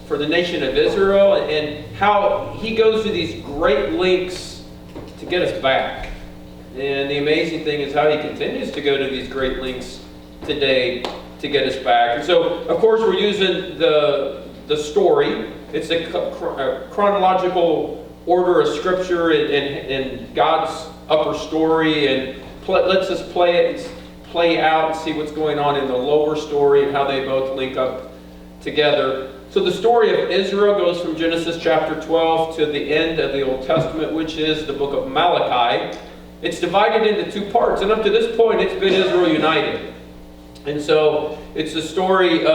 for the nation of Israel, and how he goes to these great lengths to get us back. And the amazing thing is how he continues to go to these great lengths today to get us back. And so, of course, we're using the story. It's a chronological order of Scripture and God's upper story, and lets us play out and see what's going on in the lower story and how they both link up together. So the story of Israel goes from Genesis chapter 12 to the end of the Old Testament, which is the book of Malachi. It's divided into two parts, and up to this point, it's been Israel united. And so it's the story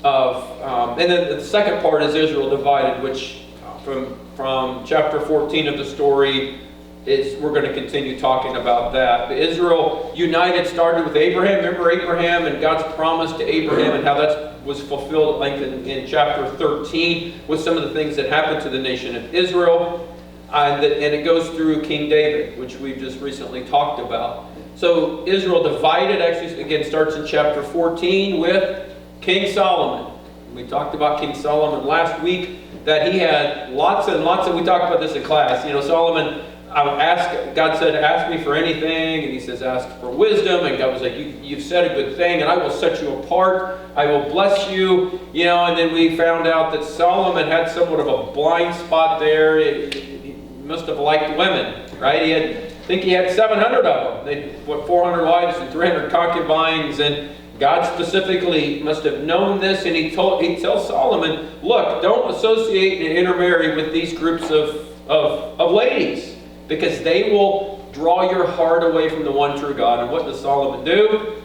and then the second part is Israel divided, which from chapter 14 of the story we're going to continue talking about that. But Israel united started with Abraham. Remember Abraham and God's promise to Abraham and how that was fulfilled in chapter 13 with some of the things that happened to the nation of Israel. And it goes through King David, which we've just recently talked about. So Israel divided, actually, again, starts in chapter 14 with King Solomon. We talked about King Solomon last week, that he had lots and lots of, we talked about this in class, Solomon, God said, ask me for anything, and he says, ask for wisdom, and God was like, you've said a good thing, and I will set you apart, I will bless you, and then we found out that Solomon had somewhat of a blind spot there. He must have liked women, right? I think he had 700 of them. 400 wives and 300 concubines, and God specifically must have known this, and he tells Solomon, look, don't associate and intermarry with these groups of ladies, because they will draw your heart away from the one true God. And what does Solomon do?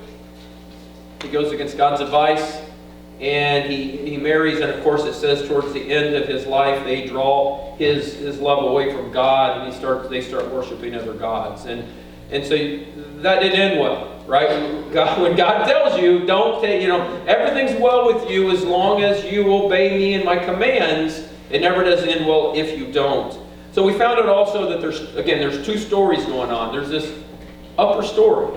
He goes against God's advice, and he marries, and of course it says towards the end of his life, they draw his love away from God, and they start worshiping other gods. And so that didn't end well, right? When God tells you, don't take, everything's well with you as long as you obey me and my commands, it never does end well if you don't. So we found out also that there's two stories going on. There's this upper story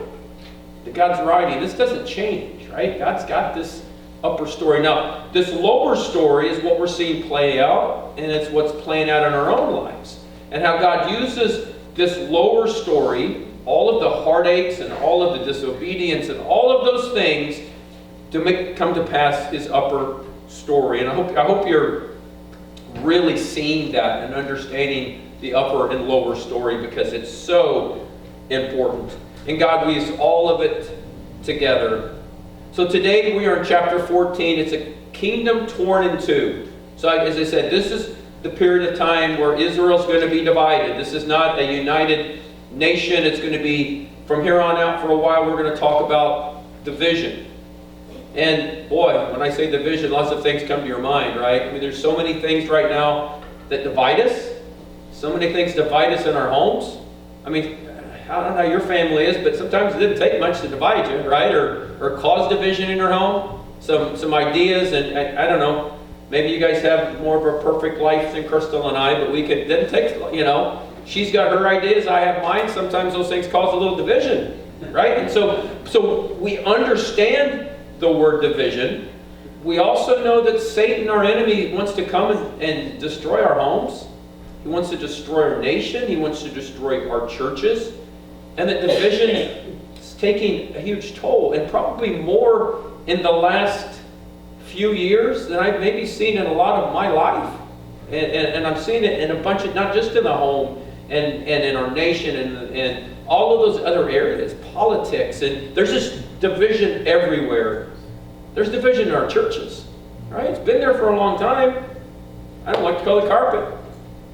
that God's writing. This doesn't change, right? God's got this upper story. Now, this lower story is what we're seeing play out, and it's what's playing out in our own lives. And how God uses this lower story, all of the heartaches and all of the disobedience and all of those things to come to pass his upper story. And I hope you're really seeing that and understanding the upper and lower story, because it's so important. And God weaves all of it together. So today we are in chapter 14. It's a kingdom torn in two. So as I said, this is the period of time where Israel's going to be divided. This is not a united nation. It's going to be, from here on out for a while, we're going to talk about division. And boy, when I say division, lots of things come to your mind, right? I mean, there's so many things right now that divide us. So many things divide us in our homes. I mean, I don't know how your family is, but sometimes it didn't take much to divide you, right? Or cause division in your home. Some ideas, and I don't know, maybe you guys have more of a perfect life than Crystal and I, but it didn't take, she's got her ideas, I have mine. Sometimes those things cause a little division, right? And so we understand the word division. We also know that Satan, our enemy, wants to come and destroy our homes. He wants to destroy our nation. He wants to destroy our churches. And that division is taking a huge toll, and probably more in the last few years than I've maybe seen in a lot of my life. And I'm seeing it in a bunch of, not just in the home and in our nation and all of those other areas, politics, and there's just division everywhere. There's division in our churches, right? It's been there for a long time. I don't like to color carpet.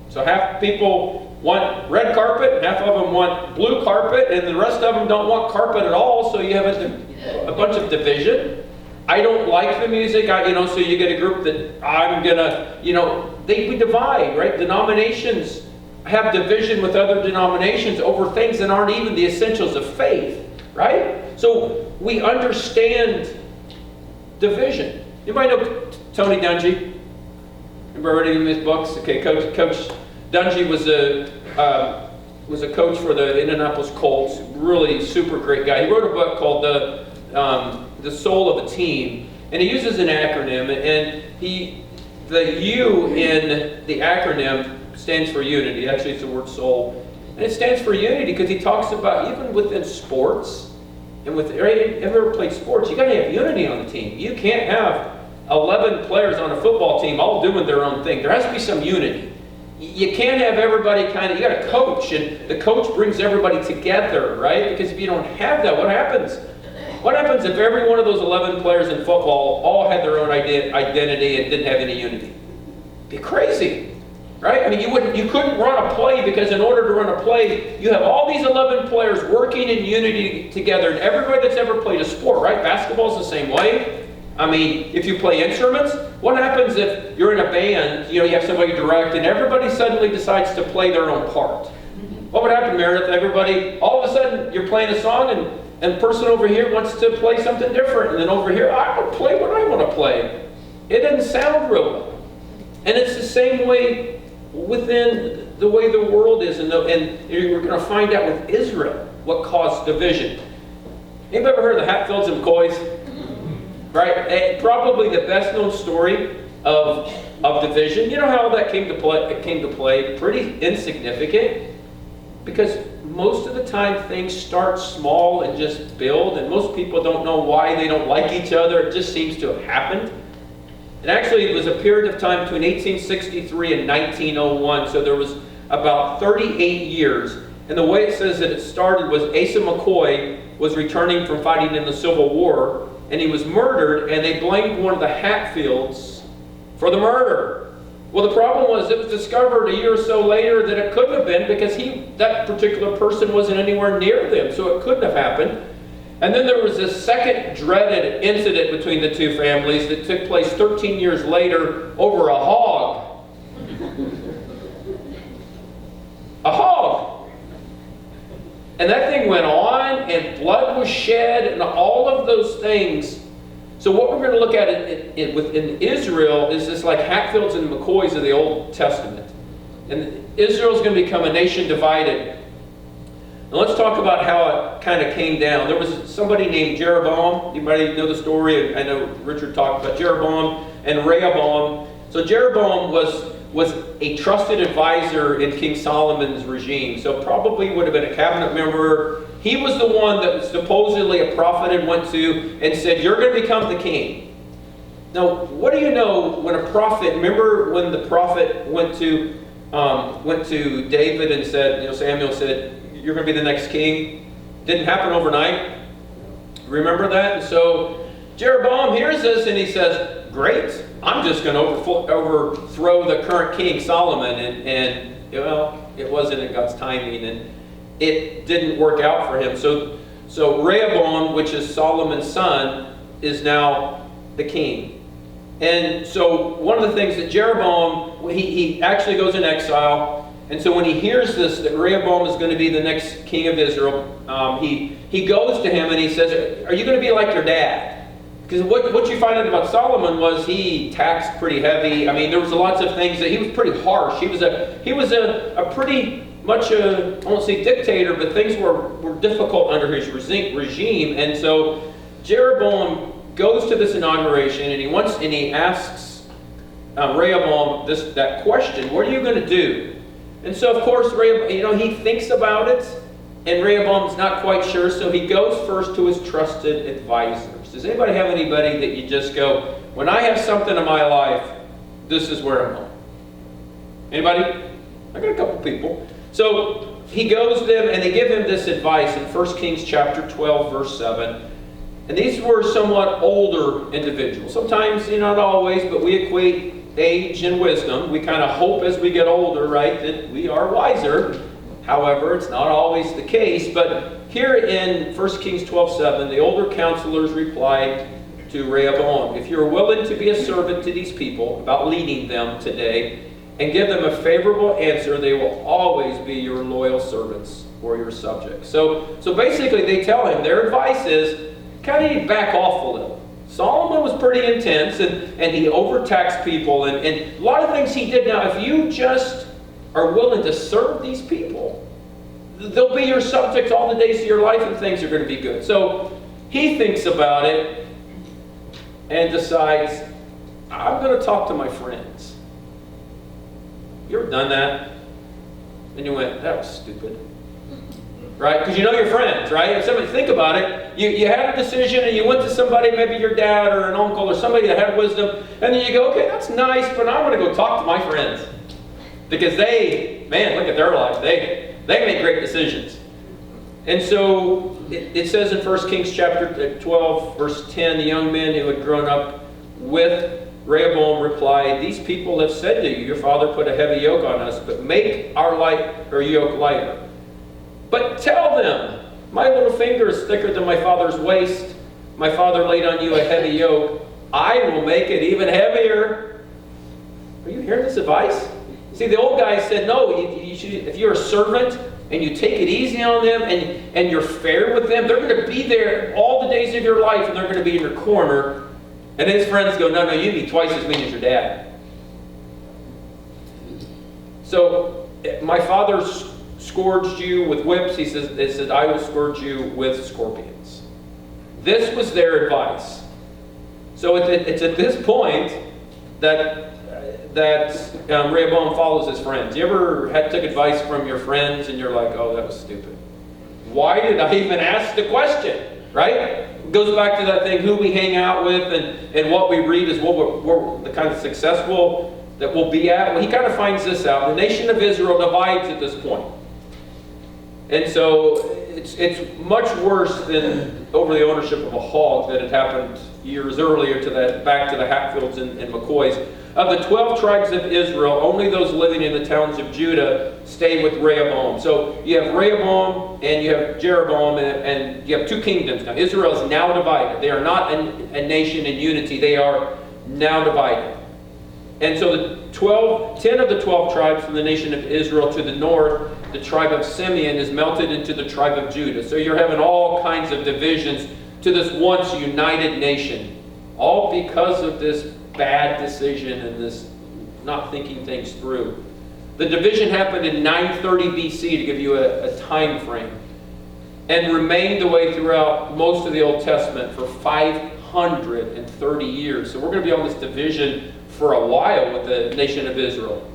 So half people want red carpet, and half of them want blue carpet, and the rest of them don't want carpet at all, so you have a bunch of division. I don't like the music, so you get a group that I'm gonna, we divide, right? Denominations have division with other denominations over things that aren't even the essentials of faith, right? So we understand division. Anybody know Tony Dungy? Remember reading his books? Okay, Coach Dungy was a coach for the Indianapolis Colts. Really super great guy. He wrote a book called The Soul of a Team, and he uses an acronym, and he The U in the acronym stands for unity. Actually, it's the word soul. And it stands for unity because he talks about even within sports, and with ever played sports, you got to have unity on the team. You can't have 11 players on a football team all doing their own thing. There has to be some unity. You can't have everybody you got to coach, and the coach brings everybody together, right? Because if you don't have that, what happens? What happens if every one of those 11 players in football all had their own identity and didn't have any unity? It'd be crazy, right? I mean, you couldn't run a play because in order to run a play, you have all these 11 players working in unity together, and everybody that's ever played a sport, right? Basketball's the same way. I mean, if you play instruments, what happens if you're in a band, you have somebody direct, and everybody suddenly decides to play their own part? What would happen, Meredith? Everybody, all of a sudden, you're playing a song, and the person over here wants to play something different, and then over here, I want to play what I want to play. It doesn't sound real well. And it's the same way within the way the world is, and we're going to find out with Israel what caused division. Anybody ever heard of the Hatfields and McCoys? Right? And probably the best known story of division. You know how that came to play? Pretty insignificant. Because most of the time things start small and just build, and most people don't know why they don't like each other. It just seems to have happened. And actually it was a period of time between 1863 and 1901, so there was about 38 years. And the way it says that it started was Asa McCoy was returning from fighting in the Civil War, and he was murdered, and they blamed one of the Hatfields for the murder. Well, the problem was it was discovered a year or so later that it couldn't have been because that particular person wasn't anywhere near them, so it couldn't have happened. And then there was this second dreaded incident between the two families that took place 13 years later over a hog. A hog. And that thing went on, and blood was shed, and all of those things. So what we're going to look at within Israel is this like Hatfields and McCoys of the Old Testament. And Israel's going to become a nation divided. Now let's talk about how it kind of came down. There was somebody named Jeroboam. Anybody know the story? I know Richard talked about Jeroboam and Rehoboam. So Jeroboam was a trusted advisor in King Solomon's regime. So probably would have been a cabinet member. He was the one that supposedly a prophet had went to and said, you're going to become the king. Now, what do you know when a prophet, remember when the prophet went to David and said, Samuel said, you're going to be the next king? Didn't happen overnight. Remember that? And so Jeroboam hears this and he says, great, I'm just going to overthrow the current king, Solomon. And it wasn't in God's timing, and it didn't work out for him. So Rehoboam, which is Solomon's son, is now the king. And so one of the things that Jeroboam, he actually goes in exile. And so when he hears this, that Rehoboam is going to be the next king of Israel, he goes to him and he says, are you going to be like your dad? Because what you find out about Solomon was he taxed pretty heavy. I mean, there was lots of things that he was pretty harsh. He was a pretty much I won't say dictator, but things were difficult under his regime. And so Jeroboam goes to this inauguration, and he asks Rehoboam that question: what are you going to do? And so of course Rehoboam, he thinks about it, and Rehoboam's not quite sure. So he goes first to his trusted advisors. Does anybody have anybody that you just go, when I have something in my life, this is where I'm going? Anybody? I got a couple people. So he goes to them, and they give him this advice in 1 Kings chapter 12, verse 7. And these were somewhat older individuals. Sometimes, not always, but we equate age and wisdom. We kind of hope as we get older, right, that we are wiser. However, it's not always the case. But here in 1 Kings 12:7, the older counselors replied to Rehoboam, if you're willing to be a servant to these people about leading them today and give them a favorable answer, they will always be your loyal servants or your subjects. So basically they tell him, their advice is, kind of need to back off a little. Solomon was pretty intense, and he overtaxed people, and a lot of things he did. Now, if you just are willing to serve these people, they'll be your subjects all the days of your life, and things are going to be good. So he thinks about it and decides, I'm going to talk to my friends. You ever done that? And you went, that was stupid. Right? Because you know your friends, right? If somebody, think about it, you had a decision and you went to somebody, maybe your dad or an uncle or somebody that had wisdom, and then you go, okay, that's nice, but I'm going to go talk to my friends. Because they, man, look at their life. They make great decisions. And so it says in 1 Kings chapter 12, verse 10, the young men who had grown up with Rehoboam replied, these people have said to you, your father put a heavy yoke on us, but make our yoke lighter. But tell them, my little finger is thicker than my father's waist. My father laid on you a heavy yoke. I will make it even heavier. Are you hearing this advice? See, the old guy said, no, you should, if you're a servant and you take it easy on them and you're fair with them, they're going to be there all the days of your life and they're going to be in your corner. And his friends go, no, you'd be twice as mean as your dad. So, my father scourged you with whips. He says, I will scourge you with scorpions. This was their advice. So it's at this point that Rehoboam follows his friends. You ever took advice from your friends and you're like, oh, that was stupid. Why did I even ask the question? Right? It goes back to that thing, who we hang out with and what we read is what we're the kind of successful that we'll be at. Well, he kind of finds this out. The nation of Israel divides at this point. And so it's much worse than over the ownership of a hog that had happened years earlier to that, back to the Hatfields and McCoys. Of the 12 tribes of Israel, only those living in the towns of Judah stay with Rehoboam. So you have Rehoboam and you have Jeroboam and you have two kingdoms. Now Israel is now divided. They are not a nation in unity. They are now divided. And so 10 of the 12 tribes from the nation of Israel to the north, the tribe of Simeon is melted into the tribe of Judah. So you're having all kinds of divisions to this once united nation. All because of this bad decision and this not thinking things through. The division happened in 930 BC to give you a time frame. And remained the way throughout most of the Old Testament for 530 years. So we're going to be on this division for a while with the nation of Israel.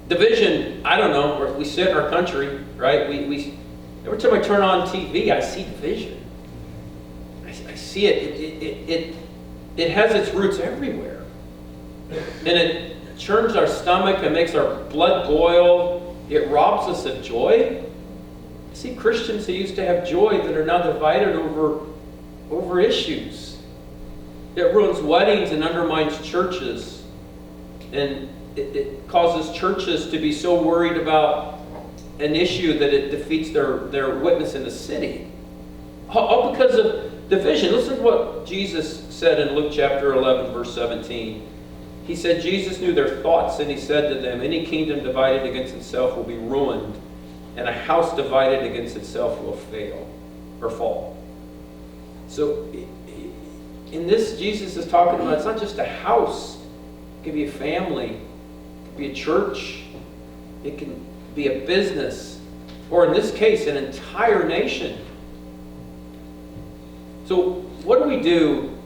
Division, I don't know, we sit in our country, right? We every time I turn on TV, I see division. I see it. It has its roots everywhere. And it churns our stomach and makes our blood boil. It robs us of joy. I see Christians who used to have joy that are now divided over issues. It ruins weddings and undermines churches. And it causes churches to be so worried about an issue that it defeats their witness in the city. All because of division. Listen to what Jesus said in Luke chapter 11, verse 17. He said, Jesus knew their thoughts, and he said to them, any kingdom divided against itself will be ruined, and a house divided against itself will fail or fall. So in this, Jesus is talking about, it's not just a house. It can be a family. It can be a church. It can be a business. Or in this case, an entire nation. So what do we do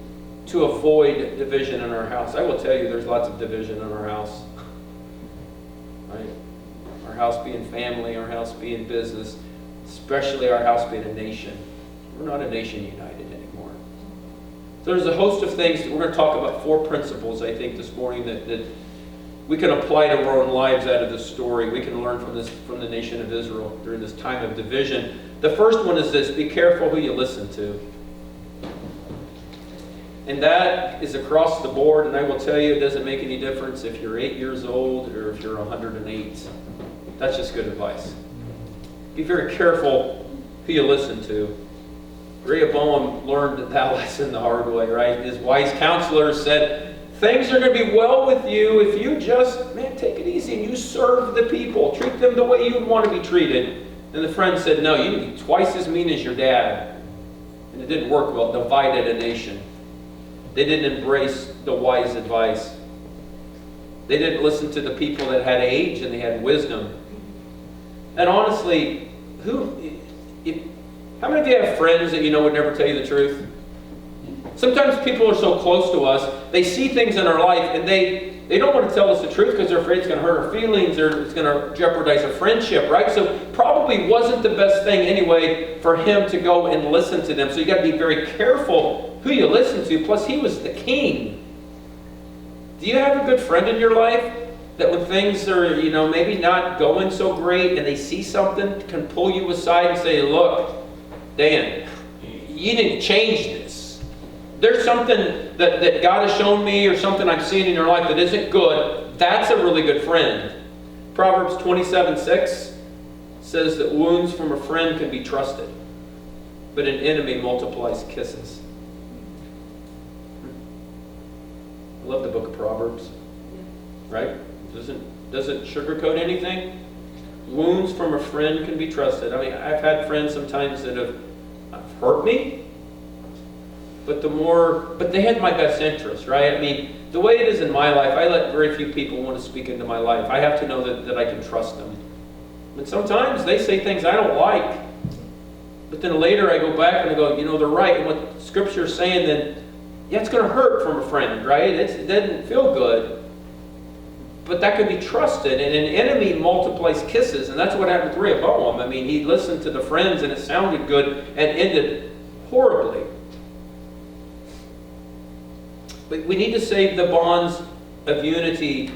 to avoid division in our house? I will tell you there's lots of division in our house. Right? Our house being family, our house being business, especially our house being a nation. We're not a nation united anymore. So there's a host of things that we're going to talk about, 4 principles, I think, this morning that we can apply to our own lives out of this story. We can learn from the nation of Israel during this time of division. The first one is this: be careful who you listen to. And that is across the board, and I will tell you it doesn't make any difference if you're 8 years old or if you're 108. That's just good advice. Be very careful who you listen to. Rehoboam learned that lesson the hard way, right? His wise counselors said, things are going to be well with you if you just, take it easy and you serve the people. Treat them the way you'd want to be treated. And the friend said, no, you need to be twice as mean as your dad. And it didn't work well. It divided a nation. They didn't embrace the wise advice. They didn't listen to the people that had age and they had wisdom. And honestly, how many of you have friends that you know would never tell you the truth? Sometimes people are so close to us, they see things in our life and they don't want to tell us the truth because they're afraid it's going to hurt our feelings or it's going to jeopardize our friendship, right? So probably wasn't the best thing anyway for him to go and listen to them. So you got to be very careful who you listen to. Plus, he was the king. Do you have a good friend in your life that when things are, maybe not going so great and they see something, can pull you aside and say, look, Dan, you need to change this. There's something that God has shown me or something I'm seeing in your life that isn't good. That's a really good friend. Proverbs 27:6 says that wounds from a friend can be trusted, but an enemy multiplies kisses. I love the book of Proverbs, right? Doesn't sugarcoat anything. Wounds from a friend can be trusted. I mean, I've had friends sometimes that have hurt me, but they had my best interest, right? I mean, the way it is in my life, I let very few people want to speak into my life. I have to know that I can trust them. And sometimes they say things I don't like, but then later I go back and I go, they're right. And what Scripture is saying, then, yeah, it's going to hurt from a friend, right? It doesn't feel good. But that can be trusted, and an enemy multiplies kisses, and that's what happened to Rehoboam. I mean, he listened to the friends, and it sounded good, and ended horribly. But we need to save the bonds of unity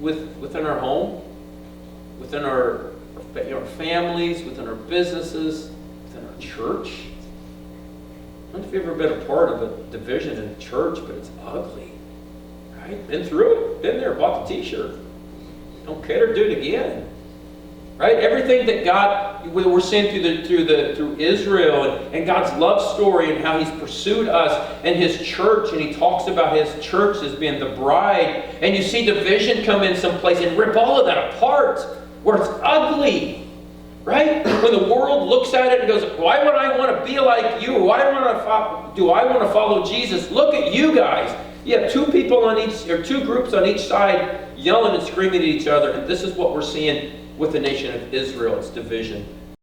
within our home, within our families, within our businesses, within our church. I don't know if you've ever been a part of a division in a church, but it's ugly. Right? Been through it. Been there. Bought the t-shirt. Don't care to do it again. Right? Everything that God, we're seeing through Israel and God's love story and how He's pursued us and His church, and He talks about His church as being the bride, and you see division come in someplace and rip all of that apart where it's ugly. Right? When the world looks at it and goes, why would I want to be like you? Why do I want to follow Jesus? Look at you guys. You have two groups on each side yelling and screaming at each other, and this is what we're seeing with the nation of Israel. It's division.